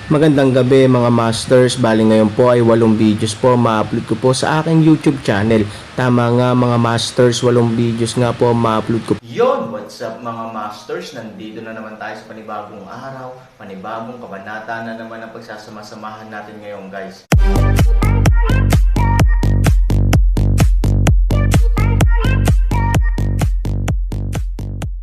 Magandang gabi mga masters, bali ngayon po ay 8 videos po ma-upload ko po sa aking YouTube channel. Tama nga mga masters, 8 videos nga po ma-upload ko. Yon, what's up mga masters? Nandito na naman tayo sa panibagong araw, panibagong kabanata na naman ang pagsasama-samahan natin ngayon guys.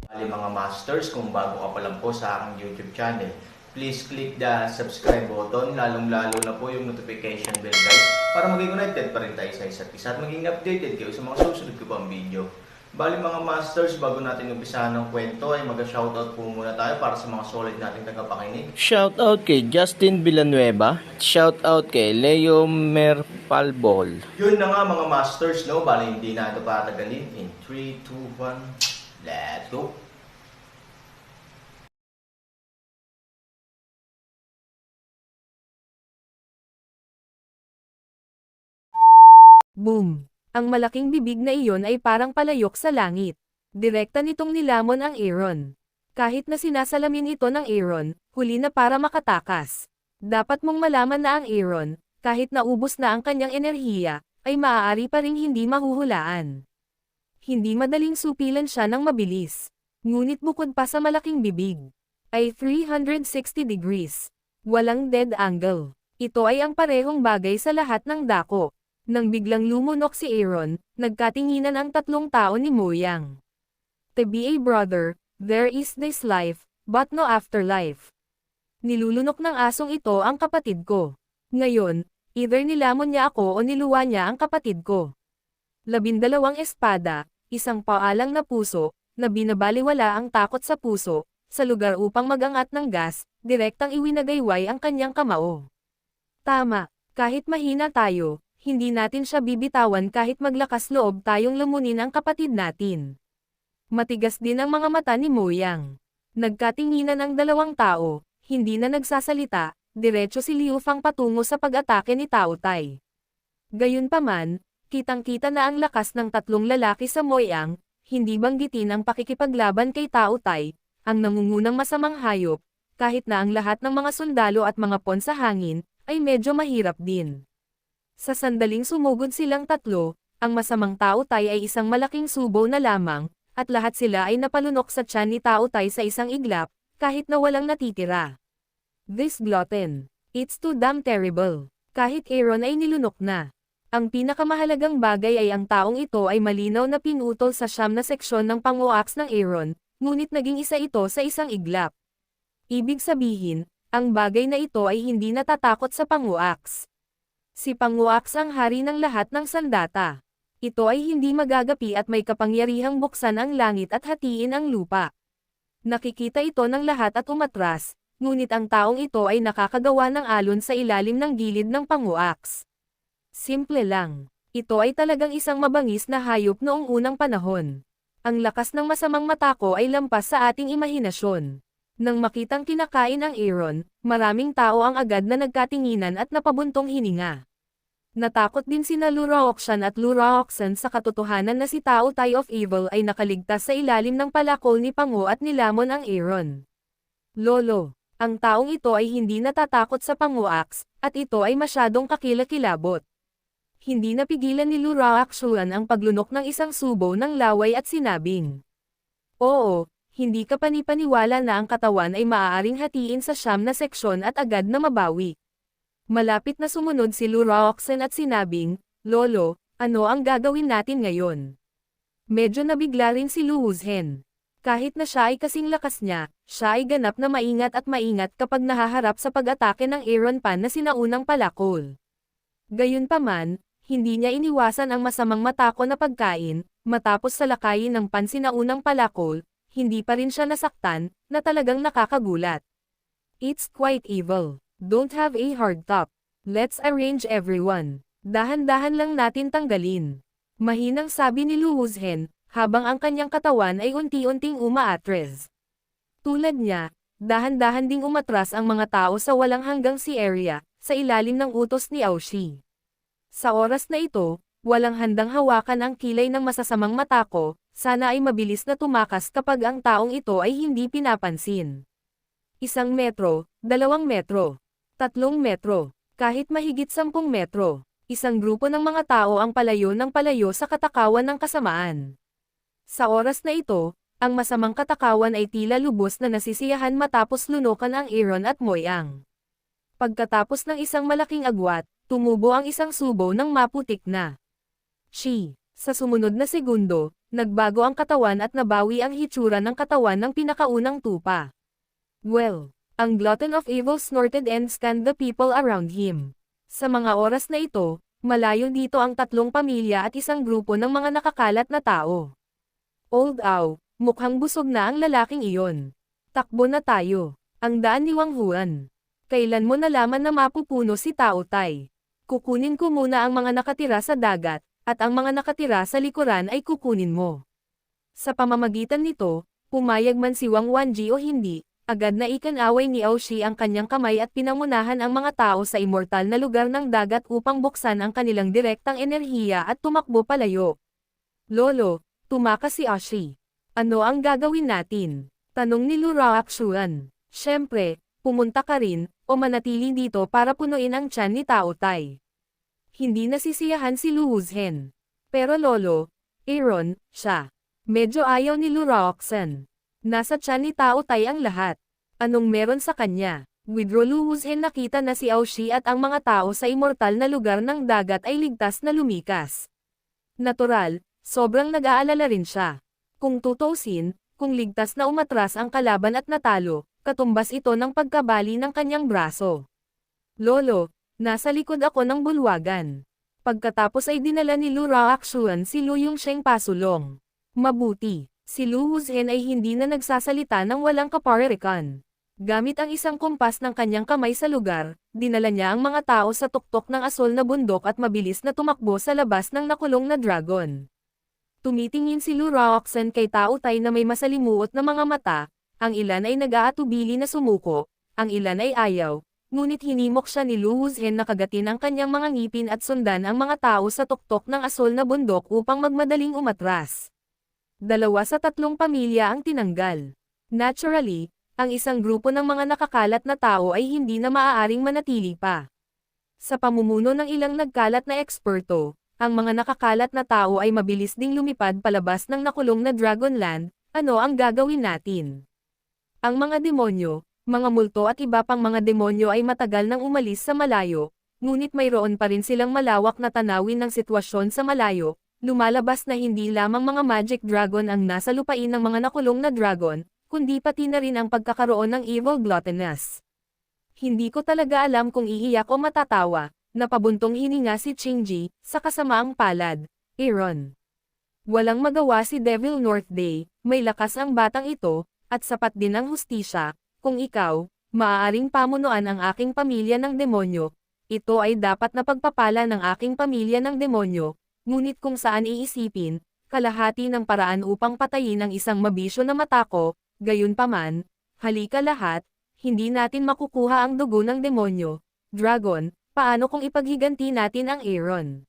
Bali mga masters, kung bago ka pa lang po sa aking YouTube channel, please click the subscribe button, lalong-lalo na po yung notification bell guys, para maging connected pa rin tayo sa isa't isa at maging updated kayo sa mga susunod ko pang video. Bali mga masters, bago natin umpisahan ng kwento ay mag-shoutout po muna tayo para sa mga solid nating tagapakinig. Shoutout kay Justin Villanueva, shoutout kay Leo Merpalbol. Yun na nga mga masters, no? Bali hindi na ito patagalin. In 3, 2, 1, let's go! Boom! Ang malaking bibig na iyon ay parang palayok sa langit. Direkta nitong nilamon ang Aaron. Kahit na sinasalamin ito ng Aaron, huli na para makatakas. Dapat mong malaman na ang Aaron, kahit naubos na ang kanyang enerhiya, ay maaari pa ring hindi mahuhulaan. Hindi madaling supilan siya ng mabilis. Ngunit bukod pa sa malaking bibig, ay 360 degrees. Walang dead angle. Ito ay ang parehong bagay sa lahat ng dako. Nang biglang lumunok si Aaron, nagkatinginan ang tatlong tao ni Moyang. To be a brother, there is this life, but no afterlife. Nilulunok ng asong ito ang kapatid ko. Ngayon, either nilamon niya ako o niluwa niya ang kapatid ko. 12 espada, isang paalang na puso, na binabaliwala ang takot sa puso, sa lugar upang magangat ng gas, direktang iwinagayway ang kanyang kamao. Tama, kahit mahina tayo, hindi natin siya bibitawan kahit maglakas loob tayong lumunin ang kapatid natin. Matigas din ang mga mata ni Moyang. Nagkatinginan ang dalawang tao, hindi na nagsasalita, diretso si Liu Fang patungo sa pag-atake ni Tao Tai. Gayunpaman, kitang-kita na ang lakas ng tatlong lalaki sa Moyang, hindi banggitin ang pakikipaglaban kay Tao Tai, ang nangungunang masamang hayop, kahit na ang lahat ng mga sundalo at mga pon sa hangin, ay medyo mahirap din. Sa sandaling sumugod silang tatlo, ang masamang Tao Tai ay isang malaking subo na lamang, at lahat sila ay napalunok sa tiyan ni Tao Tai sa isang iglap, kahit na walang natitira. This glutton. It's too damn terrible. Kahit Aaron ay nilunok na. Ang pinakamahalagang bagay ay ang taong ito ay malinaw na pinutol sa siyam na seksyon ng panguaks ng Aaron, ngunit naging isa ito sa isang iglap. Ibig sabihin, ang bagay na ito ay hindi natatakot sa panguaks. Si Panguaks ang hari ng lahat ng sandata. Ito ay hindi magagapi at may kapangyarihang buksan ang langit at hatiin ang lupa. Nakikita ito ng lahat at umatras, ngunit ang taong ito ay nakakagawa ng alon sa ilalim ng gilid ng Panguaks. Simple lang. Ito ay talagang isang mabangis na hayop noong unang panahon. Ang lakas ng masamang mata ko ay lampas sa ating imahinasyon. Nang makitang kinakain ang Aaron, maraming tao ang agad na nagkatinginan at napabuntong hininga. Natakot din sina Luroxan at Luroxan sa katotohanan na si Tao Tai of Evil ay nakaligtas sa ilalim ng palakol ni Pangu at nilamon ang Aaron. Lolo, ang taong ito ay hindi natatakot sa Panguaks, at ito ay masyadong kakilakilabot. Hindi napigilan ni Luroxan ang paglunok ng isang subo ng laway at sinabing, "Oo, hindi ka panipaniwala na ang katawan ay maaaring hatiin sa siyam na seksyon at agad na mabawi." Malapit na sumunod si Luroxan at sinabing, "Lolo, ano ang gagawin natin ngayon?" Medyo nabigla rin si Lu Wuzhen. Kahit na siya ay kasing lakas niya, siya ay ganap na maingat kapag nahaharap sa pag-atake ng Aaron Pan na sinaunang palakol. Gayunpaman, hindi niya iniwasan ang masamang matako na pagkain, matapos salakayin ng Pan sinaunang palakol, hindi pa rin siya nasaktan, na talagang nakakagulat. It's quite evil. Don't have a hard top. Let's arrange everyone. Dahan-dahan lang natin tanggalin. Mahinang sabi ni Lu Wuzhen, habang ang kanyang katawan ay unti-unting umaatres. Tulad niya, dahan-dahan ding umatras ang mga tao sa walang hanggang si area, sa ilalim ng utos ni Aoshi. Sa oras na ito, walang handang hawakan ang kilay ng masasamang matako, sana ay mabilis na tumakas kapag ang taong ito ay hindi pinapansin. 1 metro, 2 metro. 3 metro. Kahit mahigit 10 metro. Isang grupo ng mga tao ang palayo ng palayo sa katakawan ng kasamaan. Sa oras na ito, ang masamang katakawan ay tila lubos na nasisiyahan matapos lunukan ang Aaron at Moyang. Pagkatapos ng isang malaking agwat, tumubo ang isang subo ng maputik na. Sa sumunod na segundo, nagbago ang katawan at nabawi ang hitsura ng katawan ng pinakaunang tupa. Well, ang glutton of evil snorted and scanned the people around him. Sa mga oras na ito, malayo dito ang 3 pamilya at isang grupo ng mga nakakalat na tao. Old Au, mukhang busog na ang lalaking iyon. Takbo na tayo. Ang daan ni Wang Huan. Kailan mo nalaman na mapupuno si Tao Tai? Kukunin ko muna ang mga nakatira sa dagat, at ang mga nakatira sa likuran ay kukunin mo. Sa pamamagitan nito, pumayag man si Wang Wanji o hindi, agad na ikanaway ni Aoshi ang kanyang kamay at pinangunahan ang mga tao sa immortal na lugar ng dagat upang buksan ang kanilang direktang enerhiya at tumakbo palayo. Lolo, tumakas si Aoshi. Ano ang gagawin natin? Tanong ni Lu Raoxuan. Siyempre, pumunta ka rin, o manatili dito para punuin ang tiyan ni Tao Tai. Hindi nasisiyahan si Lu Wuzhen. Pero lolo, Aaron, siya. Medyo ayaw ni Lu Raoxuan. Nasa tiyan ni Tao Tai ang lahat. Anong meron sa kanya? With Lu Wuzhen nakita na si Aoshi at ang mga tao sa immortal na lugar ng dagat ay ligtas na lumikas. Natural, sobrang nag-aalala rin siya. Kung tutusin, kung ligtas na umatras ang kalaban at natalo, katumbas ito ng pagkabali ng kanyang braso. Lolo, nasa likod ako ng bulwagan. Pagkatapos ay dinala ni Lu Raoxuan si Lu Yongsheng pasulong. Mabuti. Si Lu Wuzhen ay hindi na nagsasalita ng walang kaparirikan. Gamit ang isang kumpas ng kanyang kamay sa lugar, dinala niya ang mga tao sa tuktok ng asol na bundok at mabilis na tumakbo sa labas ng nakulong na dragon. Tumitingin si Lu Raoxuan kay Tao Tai na may masalimuot na mga mata, ang ilan ay nag-aatubili na sumuko, ang ilan ay ayaw, ngunit hinimok siya ni Lu Wuzhen na kagatin ang kanyang mga ngipin at sundan ang mga tao sa tuktok ng asol na bundok upang magmadaling umatras. 2 sa 3 pamilya ang tinanggal. Naturally, ang isang grupo ng mga nakakalat na tao ay hindi na maaaring manatili pa. Sa pamumuno ng ilang nagkalat na eksperto, ang mga nakakalat na tao ay mabilis ding lumipad palabas ng nakulong na Dragonland. Ano ang gagawin natin? Ang mga demonyo, mga multo at iba pang mga demonyo ay matagal nang umalis sa malayo, ngunit mayroon pa rin silang malawak na tanawin ng sitwasyon sa malayo. Lumalabas na hindi lamang mga magic dragon ang nasa lupain ng mga nakulong na dragon, kundi pati na rin ang pagkakaroon ng evil gluttonous. Hindi ko talaga alam kung iiyak o matatawa, napabuntong hininga si Qingji, sa kasamaang palad, Aaron. Walang magawa si Devil North Day, may lakas ang batang ito, at sapat din ang hustisya, kung ikaw, maaaring pamunuan ang aking pamilya ng demonyo, ito ay dapat na pagpapala ng aking pamilya ng demonyo. Ngunit kung saan iisipin, kalahati ng paraan upang patayin ang isang mabisyo na matako, gayunpaman, halika lahat, hindi natin makukuha ang dugo ng demonyo. Dragon, paano kung ipaghiganti natin ang Aaron?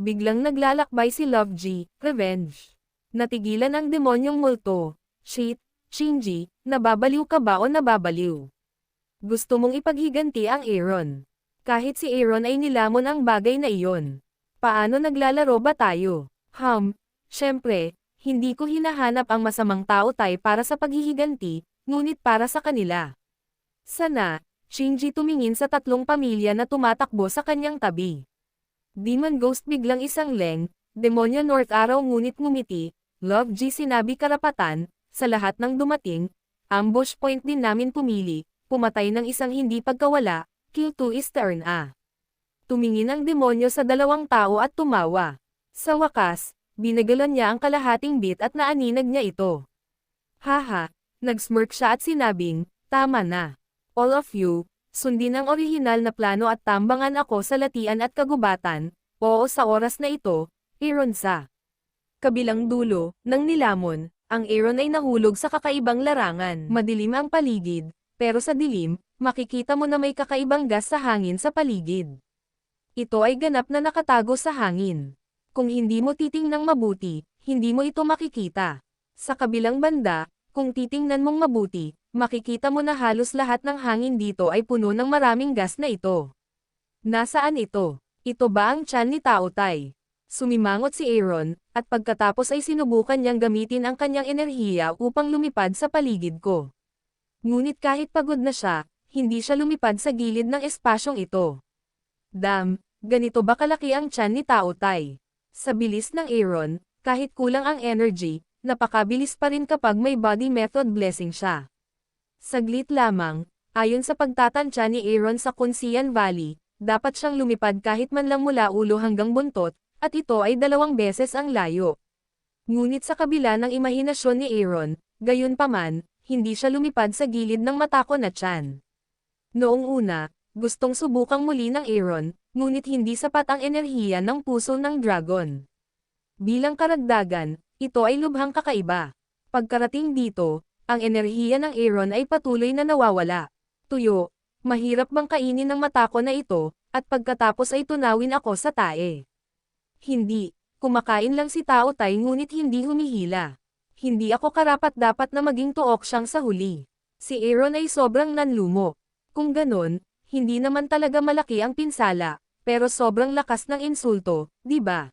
Biglang naglalakbay si Love G, Revenge. Natigilan ang demonyong multo. Shit, Qingji, nababaliw ka ba o nababaliw? Gusto mong ipaghiganti ang Aaron. Kahit si Aaron ay nilamon ang bagay na iyon. Paano naglalaro ba tayo? Syempre, hindi ko hinahanap ang masamang Tao Tai para sa paghihiganti, ngunit para sa kanila. Sana, Qingji tumingin sa 3 pamilya na tumatakbo sa kanyang tabi. Demon Ghost biglang isang leng, Demonyo North Araw ngunit ngumiti, Love G sinabi karapatan, sa lahat ng dumating, ambush point din namin pumili, pumatay ng isang hindi pagkawala, kill 2 is turn a. Tumingin ang demonyo sa 2 tao at tumawa. Sa wakas, binagalan niya ang kalahating bit at naaninag niya ito. Haha, nagsmirk siya at sinabing, tama na. All of you, sundin ang orihinal na plano at tambangan ako sa latian at kagubatan, oo sa oras na ito, Aaron sa kabilang dulo, ng nilamon, ang Aaron ay nahulog sa kakaibang larangan. Madilim ang paligid, pero sa dilim, makikita mo na may kakaibang gas sa hangin sa paligid. Ito ay ganap na nakatago sa hangin. Kung hindi mo titingnang mabuti, hindi mo ito makikita. Sa kabilang banda, kung titingnan mong mabuti, Makikita mo na halos lahat ng hangin dito ay puno ng maraming gas na ito. Nasaan ito? Ito ba ang tiyan ni Tao Tai? Sumimangot si Aaron, at pagkatapos ay sinubukan niyang gamitin ang kanyang enerhiya upang lumipad sa paligid ko. Ngunit kahit pagod na siya, hindi siya lumipad sa gilid ng espasyong ito. Damn, ganito ba kalaki ang tiyan ni Tao Tai? Sa bilis ng Aaron, kahit kulang ang energy, napakabilis pa rin kapag may body method blessing siya. Saglit lamang, ayon sa pagtatansya ni Aaron sa Kunsian Valley, dapat siyang lumipad kahit man lang mula ulo hanggang buntot, at ito ay 2 beses ang layo. Ngunit sa kabila ng imahinasyon ni Aaron, gayunpaman, hindi siya lumipad sa gilid ng mata ko na tiyan. Noong una, gustong subukang muli ng Aaron, ngunit hindi sapat ang enerhiya ng puso ng dragon. Bilang karagdagan, ito ay lubhang kakaiba. Pagkarating dito, ang enerhiya ng Aaron ay patuloy na nawawala. Tuyo, mahirap bang kainin ng mata ko na ito, at pagkatapos ay tunawin ako sa tae. Hindi, kumakain lang si Tao Tai ngunit hindi humihila. Hindi ako karapat-dapat na maging tuok siyang sa huli. Si Aaron ay sobrang nanlumo. Kung ganon, hindi naman talaga malaki ang pinsala, pero sobrang lakas ng insulto, di ba?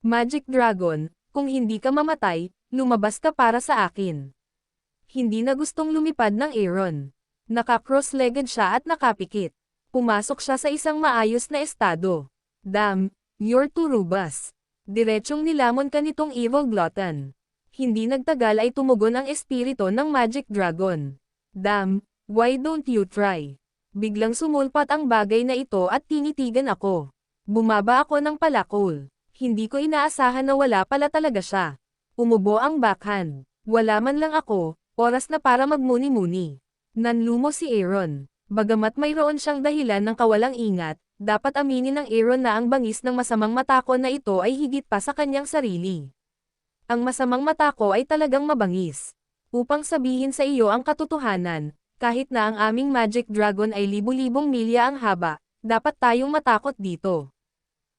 Magic Dragon, kung hindi ka mamatay, lumabas ka para sa akin. Hindi na gustong lumipad ng Aaron. Naka-cross-legged siya at nakapikit. Pumasok siya sa isang maayos na estado. Damn, you're too robust. Diretsyong nilamon ka nitong evil glutton. Hindi nagtagal ay tumugon ang espiritu ng Magic Dragon. Damn, why don't you try? Biglang sumulpat ang bagay na ito at tinitigan ako. Bumaba ako ng palakol. Hindi ko inaasahan na wala pala talaga siya. Umubo ang backhand. Wala man lang ako, oras na para magmuni-muni. Nanlumo si Aaron. Bagamat mayroon siyang dahilan ng kawalang ingat, dapat aminin ng Aaron na ang bangis ng masamang mata ko na ito ay higit pa sa kanyang sarili. Ang masamang mata ko ay talagang mabangis. Upang sabihin sa iyo ang katotohanan, kahit na ang aming Magic Dragon ay libu-libong milya ang haba, dapat tayong matakot dito.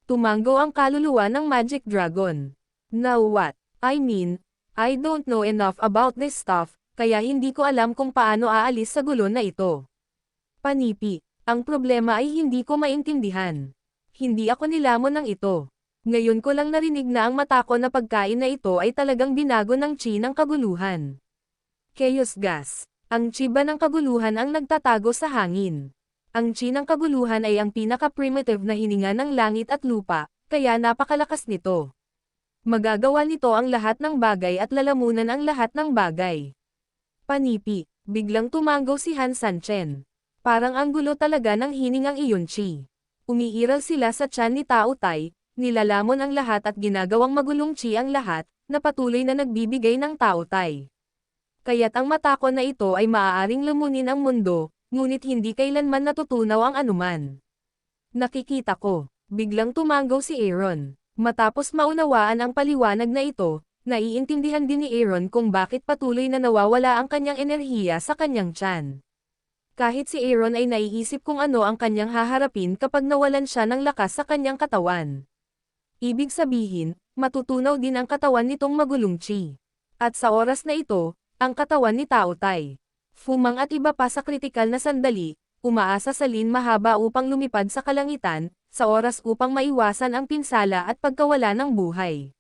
Tumanggo ang kaluluwa ng Magic Dragon. Now what? I mean, I don't know enough about this stuff, kaya hindi ko alam kung paano aalis sa gulo na ito. Panipi, ang problema ay hindi ko maintindihan. Hindi ako nilamon ng ito. Ngayon ko lang narinig na ang mata ko na pagkain na ito ay talagang binago ng chi ng kaguluhan. Chaos gas. Ang chi ba ng kaguluhan ang nagtatago sa hangin? Ang chi ng kaguluhan ay ang pinaka-primitive na hininga ng langit at lupa, kaya napakalakas nito. Magagawa nito ang lahat ng bagay at lalamunan ang lahat ng bagay. Panipi, biglang tumanggaw si Han Sanchen. Parang ang gulo talaga ng hiningang iyon chi. Umiiral sila sa tiyan ni Tao Tai, nilalamon ang lahat at ginagawang magulong chi ang lahat, na patuloy na nagbibigay ng Tao Tai. Kaya't ang mata ko na ito ay maaaring lamunin ang mundo, ngunit hindi kailanman natutunaw ang anuman. Nakikita ko, biglang tumanggaw si Aaron. Matapos maunawaan ang paliwanag na ito, naiintindihan din ni Aaron kung bakit patuloy na nawawala ang kanyang enerhiya sa kanyang tiyan. Kahit si Aaron ay naiisip kung ano ang kanyang haharapin kapag nawalan siya ng lakas sa kanyang katawan. Ibig sabihin, matutunaw din ang katawan nitong magulong chi. At sa oras na ito, ang katawan ni Tao Tai. Fumang at iba pa sa kritikal na sandali, umaasa sa lin mahaba upang lumipad sa kalangitan, sa oras upang maiwasan ang pinsala at pagkawala ng buhay.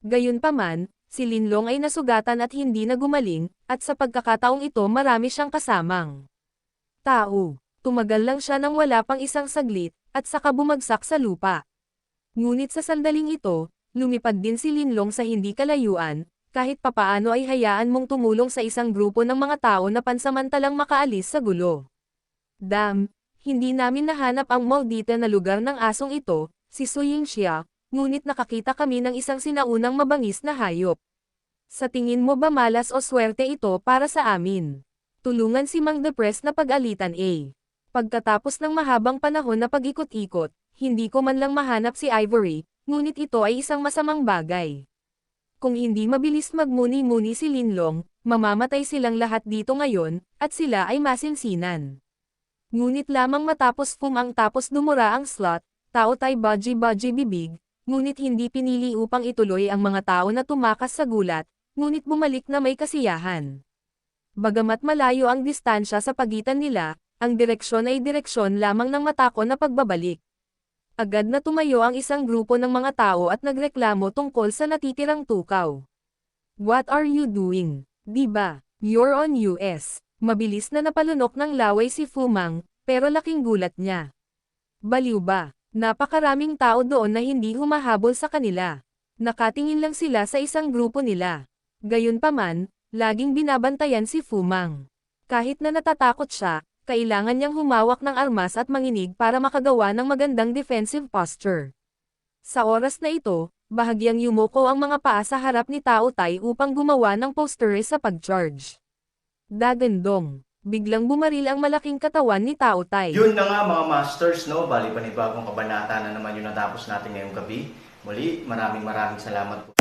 Gayunpaman, si Linlong ay nasugatan at hindi na gumaling, at sa pagkakataong ito marami siyang kasamang tao. Tumagal lang siya ng wala pang isang saglit, at saka bumagsak sa lupa. Ngunit sa sandaling ito, lumipad din si Linlong sa hindi kalayuan, kahit papaano ay hayaan mong tumulong sa isang grupo ng mga tao na pansamantalang makaalis sa gulo. Damn, hindi namin nahanap ang maldita na lugar ng asong ito, si Su Yingxia, ngunit nakakita kami ng isang sinaunang mabangis na hayop. Sa tingin mo ba malas o swerte ito para sa amin? Tulungan si Mang Depress na pag-alitan eh. Pagkatapos ng mahabang panahon na pag-ikot-ikot, hindi ko man lang mahanap si Ivory, ngunit ito ay isang masamang bagay. Kung hindi mabilis magmuni-muni si Linlong, mamamatay silang lahat dito ngayon, at sila ay masinsinan. Ngunit lamang matapos tapos dumura ang slot, Tao Tai baji-baji bibig, ngunit hindi pinili upang ituloy ang mga tao na tumakas sa gulat, ngunit bumalik na may kasiyahan. Bagamat malayo ang distansya sa pagitan nila, ang direksyon ay direksyon lamang ng mata ko na pagbabalik. Agad na tumayo ang isang grupo ng mga tao at nagreklamo tungkol sa natitirang tukaw. What are you doing? Diba? You're on US. Mabilis na napalunok ng laway si Fumang, pero laking gulat niya. Baliw ba? Napakaraming tao doon na hindi humahabol sa kanila. Nakatingin lang sila sa isang grupo nila. Gayunpaman, laging binabantayan si Fumang. Kahit na natatakot siya, kailangan niyang humawak ng armas at manginig para makagawa ng magandang defensive posture. Sa oras na ito, bahagyang yumuko ang mga paa sa harap ni Tao Tai upang gumawa ng posture sa pag-charge. Dagandong. Biglang bumaril ang malaking katawan ni Tao Tai. Yun na nga mga masters, no? Bali panibagong kabanata na naman yung natapos natin ngayong gabi. Muli, maraming salamat po.